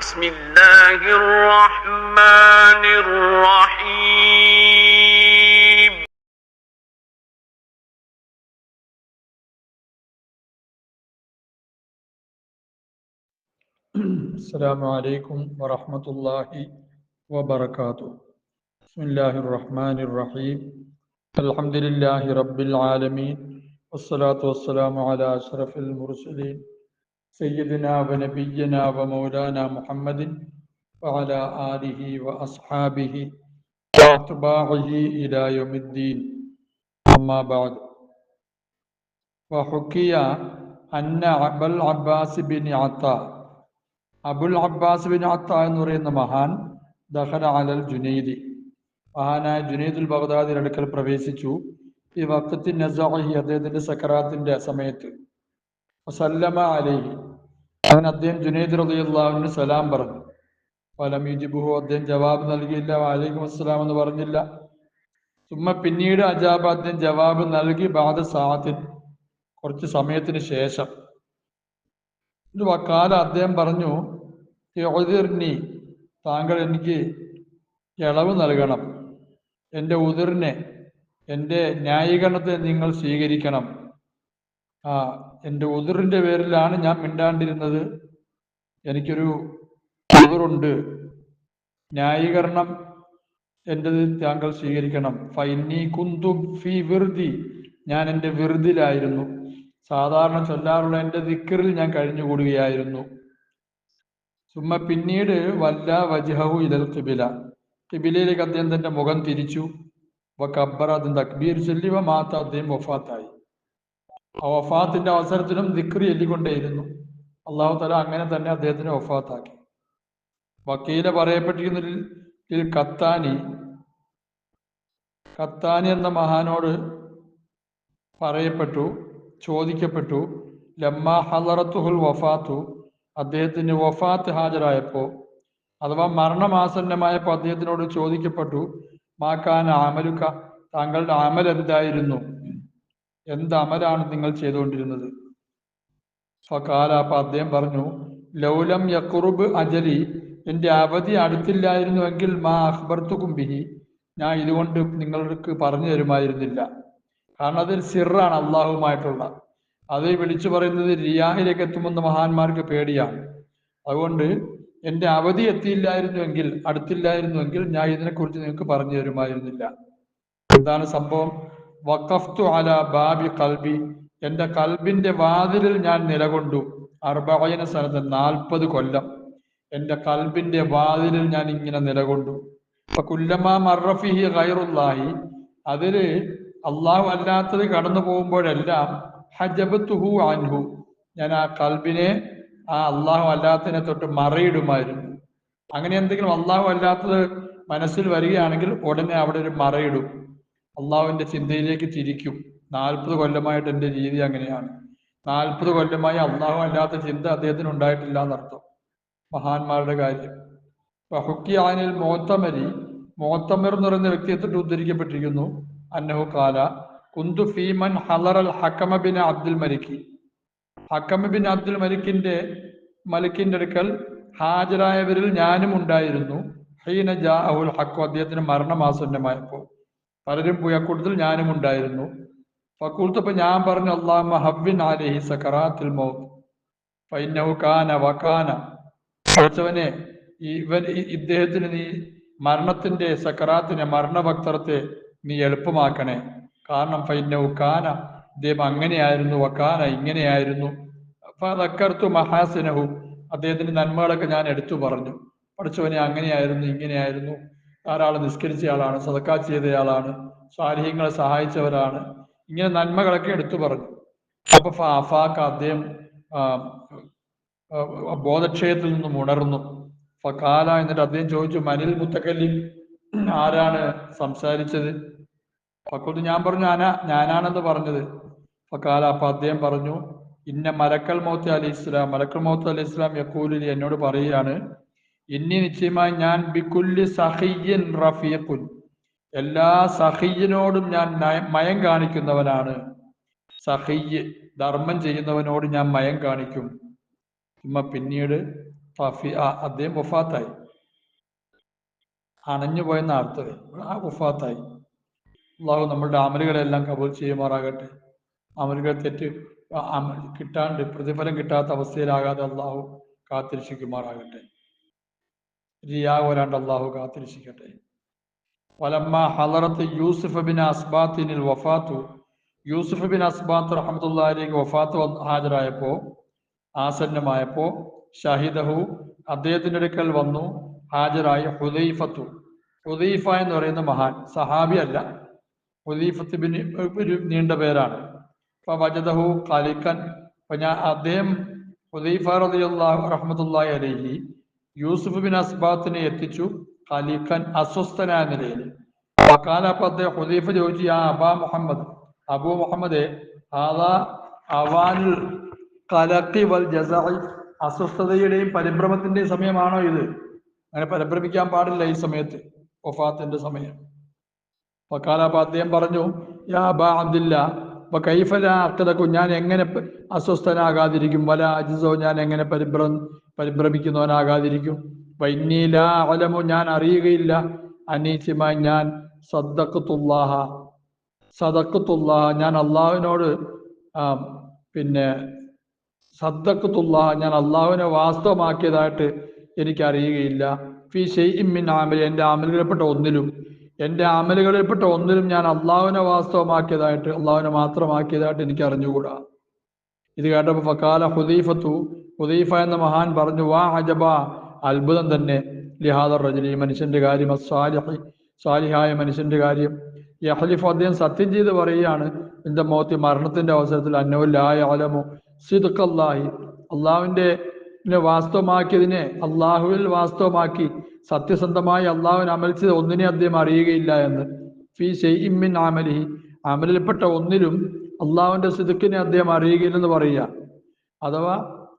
بسم الله الرحمن الرحيم السلام عليكم ورحمة الله وبركاته. بسم الله الرحمن الرحيم. الحمد لله رب العالمين والصلاة والسلام على أشرف المرسلين سيدنا ونبينا ومولانا محمد وعلى آله وأصحابه وأتباعه إلى يوم الدين. أما بعد، وحكي أن أبا العباس بن عطاء Abul Abbas bin അത്ത എന്ന് പറയുന്ന മഹാൻ ദഖല അലൽ ജുനൈദി, മഹാനായ ജുനൈദുൽ ബഗ്ദാദിയുടെ അടുക്കൽ പ്രവേശിച്ചു. ഈ വഖത്തി നസഅഹി, അദ്ദേഹത്തിന്റെ സക്കറാത്തിന്റെ സമയത്ത്. വസല്ലമ അലൈഹി, അദ്ദേഹം ജുനൈദ് റളിയല്ലാഹു അൻഹു സലാം പറഞ്ഞു. ഫലം യുജിബുഹു, അദ്ദേഹം ജവാബ് നൽകിയില്ല. വഅലൈക്കും അസ്സലാം എന്ന് പറഞ്ഞില്ല. സുമ്മ, പിന്നീട് അജാബ, അദ്ദേഹം ജവാബ് നൽകി. ബഅദ സഅത്തിൻ, കുറച്ച് സമയത്തിന് ശേഷം. വക്കാല, അദ്ദേഹം പറഞ്ഞു, ഉദിർനി, താങ്കൾ എനിക്ക് ഇളവ് നൽകണം. എൻ്റെ ഉദിറിനെ, എൻ്റെ ന്യായീകരണത്തെ നിങ്ങൾ സ്വീകരിക്കണം. എൻ്റെ ഉദിറിൻ്റെ പേരിലാണ് ഞാൻ മിണ്ടാണ്ടിരുന്നത്. എനിക്കൊരു ഉദിറുണ്ട്, ന്യായീകരണം എൻ്റെത് താങ്കൾ സ്വീകരിക്കണം. ഫൈനി കുന്തു ഫി വിർദി, ഞാൻ എൻ്റെ വിർദിലായിരുന്നു. സാധാരണ ചൊല്ലാറുള്ള എൻ്റെ ദിക്റിൽ ഞാൻ കഴിഞ്ഞുകൂടുകയായിരുന്നു. സുമ്മ, പിന്നീട് വല്ല വജ്ഹഹു ഇലൽ ഖിബില, ഖിബിലയിലേക്ക് അദ്ദേഹം തന്റെ മുഖം തിരിച്ചു. വകബ്ബറ, അദ്ദേഹം തക്ബീർ ചൊല്ലി. വമാത, അദ്ദേഹം വഫാത്തായി. ആ വഫാത്തിന്റെ അവസരത്തിലും ദിക്ർ ചൊല്ലിക്കൊണ്ടേയിരുന്നു. അല്ലാഹു തആല അങ്ങനെ തന്നെ അദ്ദേഹത്തിനെ വഫാത്താക്കി. വക്കീല പറയപ്പെട്ടിരിക്കുന്നതിൽ കത്താനി എന്ന മഹാനോട് ചോദിക്കപ്പെട്ടു, ലമ്മ ഹളറത്തുഹുൽ വഫാത്തു, അദ്ദേഹത്തിന് വഫാത്ത് ഹാജരായപ്പോ, അഥവാ മരണമാസന്നമായപ്പോൾ അദ്ദേഹത്തിനോട് ചോദിക്കപ്പെട്ടു, മാക്കാന അമലുക, താങ്കളുടെ അമൽ എന്തായിരുന്നു, എന്ത് അമലാണ് നിങ്ങൾ ചെയ്തുകൊണ്ടിരുന്നത്? ഫഖാല, അപ്പൊ അദ്ദേഹം പറഞ്ഞു, ലൗലം യഖ്റുബ് അജലി, എൻ്റെ അവധി അടുത്തില്ലായിരുന്നുവെങ്കിൽ മാ അഖ്ബർതുകും ബിഹി, ഞാൻ ഇതുകൊണ്ട് നിങ്ങൾക്ക് പറഞ്ഞു തരുമായിരുന്നില്ല. കാരണം അതൊരു സിറാണ്, അള്ളാഹുമായിട്ടുള്ള. അത് വിളിച്ചു പറയുന്നത് റിയാഹിലേക്ക് എത്തുമെന്ന് മഹാന്മാർക്ക് പേടിയാണ്. അതുകൊണ്ട് എൻ്റെ അവധി അടുത്തില്ലായിരുന്നുവെങ്കിൽ ഞാൻ ഇതിനെക്കുറിച്ച് നിങ്ങൾക്ക് പറഞ്ഞു തരുമായിരുന്നില്ല. എന്താണ് സംഭവം? വഖഫ്തു അല ബാബി ഖൽബി, എൻ്റെ കൽബിന്റെ വാതിലിൽ ഞാൻ നിലകൊണ്ടു. 40 സനത, 40 കൊല്ലം എൻ്റെ കൽബിന്റെ വാതിലിൽ ഞാൻ ഇങ്ങനെ നിലകൊണ്ടു. കുല്ലമാ മർറ ഫീഹി ഗൈറുല്ലാഹി, അതില് അള്ളാഹു അല്ലാത്തത് കടന്നു പോകുമ്പോഴെല്ലാം ഹജബത്തുഹു അൻഹു, ഞാൻ ആ കൽബിനെ ആ അള്ളാഹു അല്ലാത്തതിനെ തൊട്ട് മറയിടുമായിരുന്നു. അങ്ങനെ എന്തെങ്കിലും അള്ളാഹു അല്ലാത്തത് മനസ്സിൽ വരികയാണെങ്കിൽ ഉടനെ അവിടെ ഒരു മറയിടും, അള്ളാഹുവിന്റെ ചിന്തയിലേക്ക് തിരിക്കും. 40 കൊല്ലമായിട്ട് എൻ്റെ രീതി അങ്ങനെയാണ്. 40 കൊല്ലമായി അള്ളാഹു അല്ലാത്ത ചിന്ത അദ്ദേഹത്തിന് ഉണ്ടായിട്ടില്ല എന്നർത്ഥം. മഹാന്മാരുടെ കാര്യം. ഹുക്കിയാനിൽ മോത്തമർ എന്ന് പറയുന്ന വ്യക്തിയെ തൊട്ട് ഉദ്ധരിക്കപ്പെട്ടിരിക്കുന്നു. അന്നഹു കാല കുന്തു ഫീമൻ ഹലറൽ ഹക്കമ ബിൻ അബ്ദുൽ മലിക്, ഹക്കമ ബിൻ അബ്ദുൽ മലിക്കിന്റെ അടുക്കൽ ഹാജരായവരിൽ ഞാനും ഉണ്ടായിരുന്നു. ഹീന ജാഅഹുൽ ഹഖ്, അദ്ദേഹത്തിന് മരണമാസന്നമായപ്പോൾ പലരും പോയ കൂട്ടത്തിൽ ഞാനും ഉണ്ടായിരുന്നു. ഫഖുൽതു, ഞാൻ പറഞ്ഞു, അല്ലാഹുമ്മ ഹവ്വിൻ അലൈഹി സകറാത്തുൽ മൗത്ത് ഫഇന്നഹു കാന വകാന, പഠിച്ചവനെ, ഇദ്ദേഹത്തിന് നീ മരണത്തിന്റെ സക്കറാത്തിനെ, മരണഭക്തരത്തെ നീ എളുപ്പമാക്കണേ. കാരണം ഫൈന്നഹു കാന, ഇദ്ദേഹം അങ്ങനെയായിരുന്നു, വകാന ഇങ്ങനെയായിരുന്നു. ഫദക്കർതു മഹാസിനഹു, അദ്ദേഹത്തിന്റെ നന്മകളൊക്കെ ഞാൻ എടുത്തു പറഞ്ഞു. പഠിച്ചവനെ, അങ്ങനെയായിരുന്നു, ഇങ്ങനെയായിരുന്നു, ധാരാളം നിസ്കരിച്ചയാളാണ്, സദക്കാ ചെയ്തയാളാണ്, സാലിഹ്യങ്ങളെ സഹായിച്ചവരാണ്, ഇങ്ങനെ നന്മകളൊക്കെ എടുത്തു പറഞ്ഞു. അപ്പൊ ഫാക്ക, അദ്ദേഹം ബോധക്ഷയത്തിൽ നിന്നും ഉണർന്നു. ഫഖാല, എന്നിട്ട് അദ്ദേഹം ചോദിച്ചു, മനിൽ മുത്തക്കല്ലിം, ആരാണ് സംസാരിച്ചത്? ഫഖുൽതു, ഞാൻ പറഞ്ഞു, ഞാനാണെന്ന് പറഞ്ഞത്. ഫഖാല, അപ്പൊ അദ്ദേഹം പറഞ്ഞു, ഇന്ന മലക്കൽ മൗത്ത് അലൈഹി ഇസ്ലാം യഖൂലി, എന്നോട് പറയുകയാണ്, ഇന്നി, നിശ്ചയമായി ഞാൻ ബികുല്ലി സഖിയ്യിൻ റഫീഖുൻ, എല്ലാ സഖിയ്യിനോടും ഞാൻ മയം കാണിക്കുന്നവനാണ്. സഖിയ്യ്, ധർമ്മം ചെയ്യുന്നവനോട് ഞാൻ മയം കാണിക്കും. പിന്നീട് അദ്ദേഹം വഫാത്തായി, അണഞ്ഞു പോയെന്ന അർത്ഥം. ആ വഫാത്തായി. അള്ളാഹു നമ്മളുടെ അമലുകളെല്ലാം കബൂൽ ചെയ്യുമാറാകട്ടെ. അമലുകൾ തെറ്റ് കിട്ടാണ്ട് പ്രതിഫലം കിട്ടാത്ത അവസ്ഥയിലാകാതെ അള്ളാഹു കാത്തിരക്ഷിക്കുമാറാകട്ടെ. റിയാ വരാണ്ട് അള്ളാഹു കാത്തിരക്ഷിക്കട്ടെ. വലമ്മ ഹളറത്ത് യൂസുഫ് ബിൻ അസ്ബാത്തിനിൽ വഫാത്തു, യൂസുഫ് ബിൻ അസ്ബാത്ത് റഹ്മത്തുള്ളാഹിക്ക് വഫാത്ത് ഹാജരായപ്പോ, ആസന്നമായപ്പോ, ഷഹിദഹു അദ്ദേഹത്തിൻ്റെ അടുക്കൽ വന്നു ഹാജരായി ഹുദൈഫത്തു, ഹുദൈഫ എന്ന് പറയുന്ന മഹാൻ, സഹാബി അല്ല, ഹുദൈഫത്ത് ബിൻ ഒരു നീണ്ട പേരാണ്. അപ്പൊ വജദഹു ഖാലിഖൻ, അദ്ദേഹം ഹുദൈഫ റളിയല്ലാഹു റഹ്മത്തുള്ളാഹി അലൈഹി യൂസുഫ് ബിൻ അസ്ബാത്തിനെ എത്തിച്ചു ഖാലിഖൻ, അസ്വസ്ഥനായ നിലയിൽ. അപ്പൊ അദ്ദേഹം ഹുദൈഫ ചോദിച്ചു, യാ അബാ മുഹമ്മദ്, അബൂ മുഹമ്മദേ, ഹാദാ അവാനുൽ ഖലഖി വൽ ജസഇ, അസ്വസ്ഥതയുടെയും പരിഭ്രമത്തിന്റെയും സമയമാണോ ഇത്? അങ്ങനെ പരിഭ്രമിക്കാൻ പാടില്ല ഈ സമയത്ത്, വഫാത്തിന്റെ സമയം. അപ്പൊ അദ്ദേഹം പറഞ്ഞു, യാ അബാ അബ്ദില്ല ഞാൻ എങ്ങനെ അസ്വസ്ഥനാകാതിരിക്കും, വല അജിസോ ഞാൻ എങ്ങനെ പരിഭ്രമിക്കുന്നവനാകാതിരിക്കും, വൈന്നീലാ അലമു ഞാൻ അറിയുകയില്ല, അനീസിമ ഞാൻ സദഖത്തുല്ലാഹ ഞാൻ അള്ളാഹുവിനോട് സദഖത്തുല്ലാഹ ഞാൻ അള്ളാഹുവിനെ വാസ്തവമാക്കിയതായിട്ട് എനിക്കറിയുകയില്ല, ഫി ഷൈഇൻ മിൻ അമലി എൻ്റെ അമലുകളിൽപ്പെട്ട ഒന്നിലും ഞാൻ അള്ളാഹുവിനെ വാസ്തവമാക്കിയതായിട്ട്, അള്ളാഹുവിനെ മാത്രമാക്കിയതായിട്ട് എനിക്ക് അറിഞ്ഞുകൂടാ. ഇത് കേട്ടപ്പോൾ ഫക്കാല ഹുദൈഫത്തു, ഹുദൈഫ എന്ന മഹാൻ പറഞ്ഞു, വാ അജബ, അത്ഭുതം തന്നെ, ലിഹാദർ റജുലി, മനുഷ്യന്റെ കാര്യം, സാലിഹായ മനുഷ്യന്റെ കാര്യം. യഹ്ലിഫ് അദ്ദേഹം സത്യം ചെയ്ത് പറയുകയാണ്, എന്റെ മൗത്തി മരണത്തിന്റെ അവസരത്തിൽ, അന്നഹു ലാ യഅലമു സിദ്ഖല്ലാഹി, അള്ളാഹുവിന്റെ വാസ്തവമാക്കിയതിനെ അള്ളാഹുവിൽ വാസ്തവമാക്കി സത്യസന്ധമായി അള്ളാഹുവിനെ അമൽ ചെയ്ത് ഒന്നിനെ അദ്ദേഹം അറിയുകയില്ല എന്ന്. ഫി ഷൈഇൻ മിൻ അമലിഹി, അമലിൽപ്പെട്ട ഒന്നിലും അള്ളാഹുവിന്റെ സിദ്ഖിനെ അദ്ദേഹം അറിയുകയില്ലെന്ന് പറയുക. അഥവാ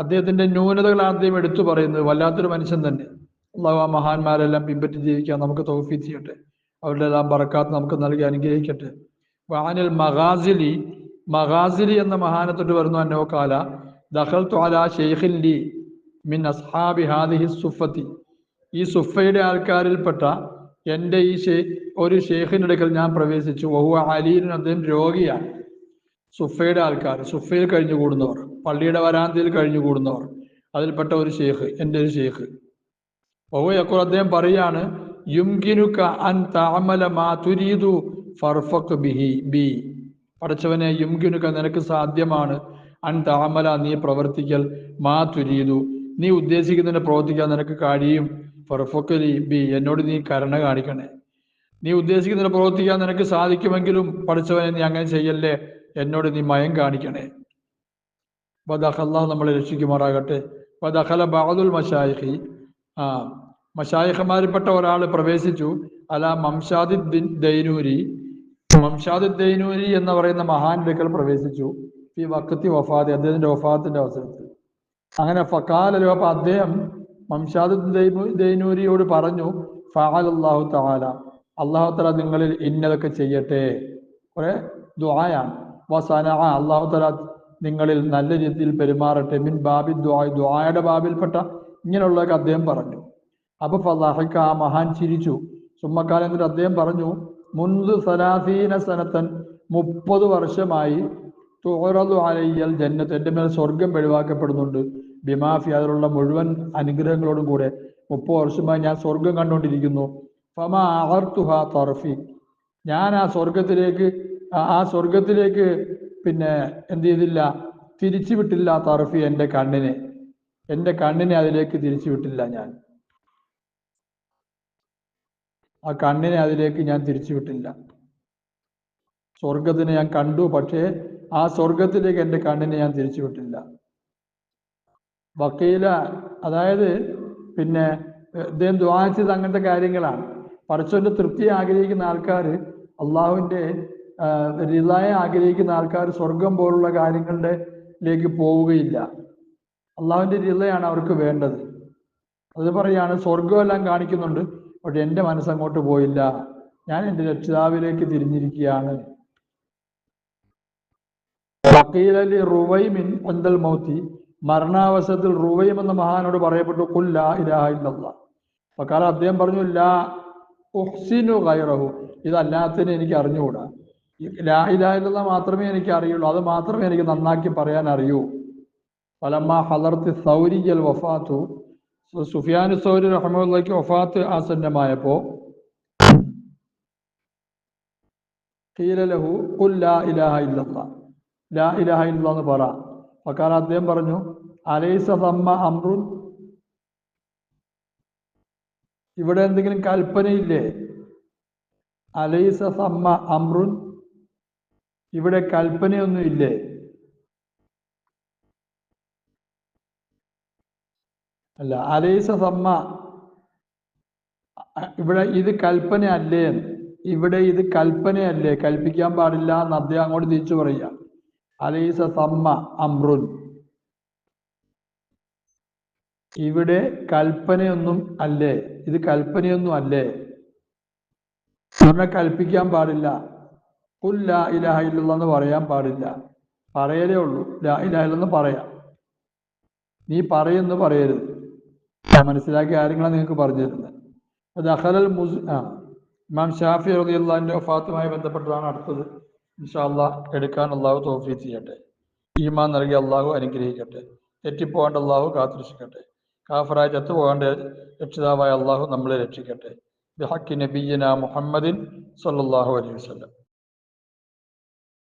അദ്ദേഹത്തിന്റെ ന്യൂനതകളാണ് അദ്ദേഹം എടുത്തു പറയുന്നത്. വല്ലാത്തൊരു മനുഷ്യൻ തന്നെ. അള്ളാഹു ആ മഹാന്മാരെല്ലാം പിൻപറ്റി ജീവിക്കാൻ നമുക്ക് തൗഫീഖ് ചെയ്യട്ടെ, അവരുടെ എല്ലാം ബറക്കാത്ത് നമുക്ക് നൽകി അനുഗ്രഹിക്കട്ടെ. വാനിൽ മഗാസിലി എന്ന മഹാനെ തൊട്ട് വരുന്നു, അന്നഹു ഖാല ദഖൽതു അലാ ശൈഖിൻ ലി മിൻ അസ്ഹാബി ഹാദിഹി സുഫത്തി, ഈ സുഫയുടെ ആൾക്കാരിൽപ്പെട്ട എൻ്റെ ഈ ഒരു ഷെയ്ഖിൻ്റെ അടുക്കൽ ഞാൻ പ്രവേശിച്ചു. വഹുവ അലീൻ, അദ്ദേഹം രോഗിയാണ്. സുഫയുടെ ആൾക്കാർ, സുഫയിൽ കഴിഞ്ഞുകൂടുന്നവർ, പള്ളിയുടെ വരാന്തയിൽ കഴിഞ്ഞുകൂടുന്നവർ, അതിൽപ്പെട്ട ഒരു ഷെയ്ഖ്, എൻ്റെ ഒരു ഷെയ്ഖ്. വഹുവ യഖൂൽ, അദ്ദേഹം പറയാണ്, യുംകിനുക അൻ തഅമല മാ തുരീദു ഫർഫഖ് ബി, പടച്ചവനെ, യുംകിനുക നിനക്ക് സാധ്യമാണ്, അൻ തഅമല നീ പ്രവർത്തിക്കൽ, മാ തുരീദു നീ ഉദ്ദേശിക്കുന്നതിനെ പ്രവർത്തിക്കാൻ നിനക്ക് കഴിയും, ഫർഫഖ്ലി ബി എന്നോട് നീ കരുണ കാണിക്കണേ. നീ ഉദ്ദേശിക്കുന്നതിനെ പ്രവർത്തിക്കാൻ നിനക്ക് സാധിക്കുമെങ്കിലും പടച്ചവനെ നീ അങ്ങനെ ചെയ്യല്ലേ, എന്നോട് നീ മയം കാണിക്കണേ. അല്ലാഹു നമ്മളെ രക്ഷിക്കുമാറാകട്ടെ. വദഖല ബഅദുൽ മശായിഖി, മശായിഖമാരിൽപ്പെട്ട ഒരാൾ പ്രവേശിച്ചു അലാ മംഷാദി ദൈനൂരി, മംഷാദ് ദൈനൂരി എന്ന് പറയുന്ന മഹാന്റെ അടുക്കൽ പ്രവേശിച്ചു. ഈ വഖത്തി വഫാത്തി, അദ്ദേഹത്തിന്റെ വഫാത്തിന്റെ അവസരത്തിൽ. അങ്ങനെ ഫഖാലു, അപ്പൊ അദ്ദേഹം മംഷാദ് ദൈനൂരിയോട് പറഞ്ഞു, ഫഅലല്ലാഹു തആല, അല്ലാഹു തആല നിങ്ങളിൽ ഇന്നതൊക്കെ ചെയ്യട്ടെ. കുറെ ദുആയാണ്. വസനഅ, അല്ലാഹു തആല നിങ്ങളിൽ നല്ല രീതിയിൽ പെരുമാറട്ടെ. മിൻ ബാബി ദുആ, ദുആയുടെ ബാബിൽപ്പെട്ട ഇങ്ങനെയുള്ളതൊക്കെ അദ്ദേഹം പറഞ്ഞു. അപ്പൊ ഫളഹിക, ആ മഹാൻ ചിരിച്ചു. സുമ്മക്കാലം എന്നിട്ട് അദ്ദേഹം പറഞ്ഞു, മുൻദു സലാസീന സനത്തൻ, 30 വർഷമായി, തുഅറദു അലയ്യൽ ജന്നത്ത്, എൻ്റെ മേൽ സ്വർഗം വെളിവാക്കപ്പെടുന്നുണ്ട്, ബിമാഫി അതിലുള്ള മുഴുവൻ അനുഗ്രഹങ്ങളോടും കൂടെ 30 വർഷമായി ഞാൻ സ്വർഗം കണ്ടുകൊണ്ടിരിക്കുന്നു. ഫമാ അഅർതുഹാ തർഫി, ഞാൻ ആ സ്വർഗത്തിലേക്ക് പിന്നെ എന്ത് ചെയ്തില്ല, തിരിച്ചു വിട്ടില്ല. തർഫി എൻ്റെ കണ്ണിനെ അതിലേക്ക് തിരിച്ചു വിട്ടില്ല. ആ കണ്ണിനെ അതിലേക്ക് ഞാൻ തിരിച്ചു വിട്ടില്ല. സ്വർഗത്തിനെ ഞാൻ കണ്ടു, പക്ഷേ ആ സ്വർഗത്തിലേക്ക് എൻ്റെ കണ്ണിനെ ഞാൻ തിരിച്ചു വിട്ടില്ല. വക്കീല, അതായത് പിന്നെ അദ്ദേഹം ദുആ ചെയ്ത് അങ്ങനത്തെ കാര്യങ്ങളാണ്. പടച്ചവന്റെ തൃപ്തി ആഗ്രഹിക്കുന്ന ആൾക്കാർ, അള്ളാഹുവിൻ്റെ റിളയെ ആഗ്രഹിക്കുന്ന ആൾക്കാർ സ്വർഗം പോലുള്ള കാര്യങ്ങളിലേക്ക് പോവുകയില്ല. അള്ളാഹുവിൻ്റെ റിളയാണ് അവർക്ക് വേണ്ടത്. അത് പറയാണ്, സ്വർഗമെല്ലാം കാണിക്കുന്നുണ്ട്, പക്ഷെ എൻ്റെ മനസ്സങ്ങോട്ട് പോയില്ല, ഞാൻ എൻ്റെ രക്ഷിതാവിലേക്ക് തിരിഞ്ഞിരിക്കുകയാണ്. വക്കീലി റുവൈമിൻ ഒന്തൽ മൗത്തി, മരണാവസരത്തിൽ റുവൈം എന്ന മഹാനോട് പറയപ്പെട്ടു ഖുൽ ലാ ഇലാഹ ഇല്ലല്ലാഹ്. കാരണം അദ്ദേഹം പറഞ്ഞു ലാ ഉഹ്സിനു ഗൈറഹു, ഇതല്ലാത്തതിന് എനിക്ക് അറിഞ്ഞുകൂടാ, ലാ ഇലാഹ ഇല്ലല്ലാഹ് മാത്രമേ എനിക്ക് അറിയുള്ളൂ, അത് മാത്രമേ എനിക്ക് നന്നാക്കി പറയാൻ അറിയൂ. ഫലമ്മ ഹളർത്തി സൗരിയൽ വഫാത്തു, സുഫിയാൻ സൗരി റഹ്മത്തുള്ളാഹിക്ക് വഫാത്ത് ആസന്നമായപ്പോ ഖീല ലഹു ഖുൽ ലാ ഇലാഹ ഇല്ലല്ലാഹ്, ലാ ഇലാഹ ഇല്ലല്ലാഹ് എന്ന് പറ. ഫഖാല, അദ്ദേഹം പറഞ്ഞു അലൈസ സമ്മ അംറുൻ, ഇവിടെ എന്തെങ്കിലും കൽപ്പനയില്ലേ? അലൈസ സമ്മ അംറുൻ, ഇവിടെ കൽപ്പനയൊന്നും ഇല്ലേ? അല്ല, അലൈസ സമ്മ, ഇവിടെ ഇത് കൽപ്പനയല്ലേ, ഇവിടെ ഇത് കൽപ്പനയല്ലേ, കൽപ്പിക്കാൻ പാടില്ല എന്ന് അദ്ദേഹം അങ്ങോട്ട് തിരിച്ചു പറയുക. അലൈസ സമ്മ അംറുൻ, ഇവിടെ കൽപ്പനയൊന്നും അല്ലേ, ഇത് കൽപ്പനയൊന്നും അല്ലേ, പറഞ്ഞാൽ കൽപ്പിക്കാൻ പാടില്ല. ഖുൽ ലാ ഇലാഹ ഇല്ലല്ലാഹ് എന്ന് പറയാൻ പാടില്ല, പറയലേ ഉള്ളൂ, ലാ ഇലാഹ ഇല്ലല്ലാഹ് എന്ന് പറയാം, നീ പറയുന്നു പറയരുത്. മനസ്സിലാക്കിയ കാര്യങ്ങളാണ് നിങ്ങൾക്ക് പറഞ്ഞു തരുന്നത്. അത് അഖലൽ ഇമാം ഷാഫി റളിയല്ലാഹുവിന്റെ വഫാത്തുമായി ബന്ധപ്പെട്ടതാണ് അടുത്തത്. ഇൻഷാ അല്ലാഹ് എടുക്കാൻ അള്ളാഹു തൗഫീഖ് ചെയ്യട്ടെ. ഈമാൻ നൽകി അള്ളാഹു അനുഗ്രഹിക്കട്ടെ. തെറ്റിപ്പോകേണ്ട അള്ളാഹു കാത്തുരക്ഷിക്കട്ടെ. കാഫറായി ചത്തുപോകേണ്ട രക്ഷിതാവായ അള്ളാഹു നമ്മളെ രക്ഷിക്കട്ടെ. ബിഹഖി നബിയ്യിനാ മുഹമ്മദിൻ സ്വല്ലല്ലാഹു അലൈഹി വസല്ലം.